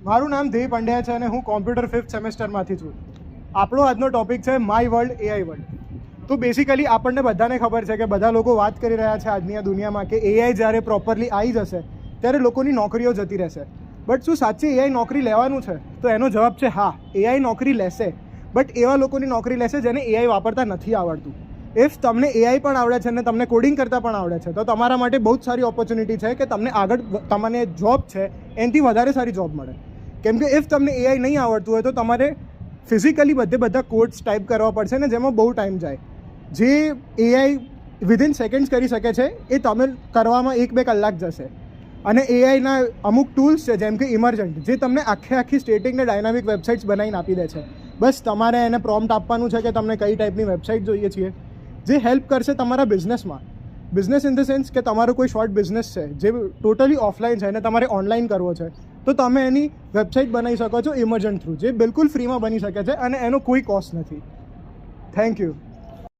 મારું નામ ધ્યેય પંડ્યા છે અને હું કોમ્પ્યુટર 5th સેમેસ્ટરમાંથી છું. આપણો આજનો ટોપિક છે માય વર્લ્ડ એઆઈ વર્લ્ડ. તો બેસિકલી આપણને બધાને ખબર છે કે બધા લોકો વાત કરી રહ્યા છે આજની આ દુનિયામાં કે એઆઈ જ્યારે પ્રોપરલી આવી જશે ત્યારે લોકોની નોકરીઓ જતી રહેશે. બટ શું સાચે એઆઈ નોકરી લેવાનું છે? તો એનો જવાબ છે હા, એઆઈ નોકરી લેશે. બટ એવા લોકોની નોકરી લેશે જેને એઆઈ વાપરતા નથી આવડતું. ઇફ તમને એઆઈ પણ આવડે છે અને તમને કોડિંગ કરતાં પણ આવડે છે તો તમારા માટે બહુ જ સારી ઓપોર્ચ્યુનિટી છે કે તમને આગળ તમને જોબ છે એનાથી વધારે સારી જોબ મળે. કેમ કે ઇફ તમને એઆઈ નહીં આવડતું હોય તો તમારે ફિઝિકલી બધા કોડ્સ ટાઈપ કરવા પડશે ને જેમાં બહુ ટાઈમ જાય. જે એઆઈ વિધિન સેકન્ડ્સ કરી શકે છે એ તમે કરવામાં 1-2 કલાક જશે. અને એઆઈના અમુક ટૂલ્સ છે જેમ કે ઇમર્જન્ટ, જે તમને આખી સ્ટેટિક ને ડાયનામિક વેબસાઇટ્સ બનાવીને આપી દે છે. બસ તમારે એને પ્રોમ્પ્ટ આપવાનું છે કે તમને કઈ ટાઈપની વેબસાઇટ જોઈએ છીએ, જે હેલ્પ કરશે તમારા બિઝનેસમાં. બિઝનેસ ઇન ધ સેન્સ કે તમારો કોઈ શોર્ટ બિઝનેસ છે જે ટોટલી ઓફલાઈન છે અને તમારે ઓનલાઈન કરવો છે તો તમે એની વેબસાઇટ બનાવી શકો છો ઇમર્જન્ટ થ્રુ, જે બિલકુલ ફ્રીમાં બની શકે છે અને એનો કોઈ કોસ્ટ નથી. Thank you.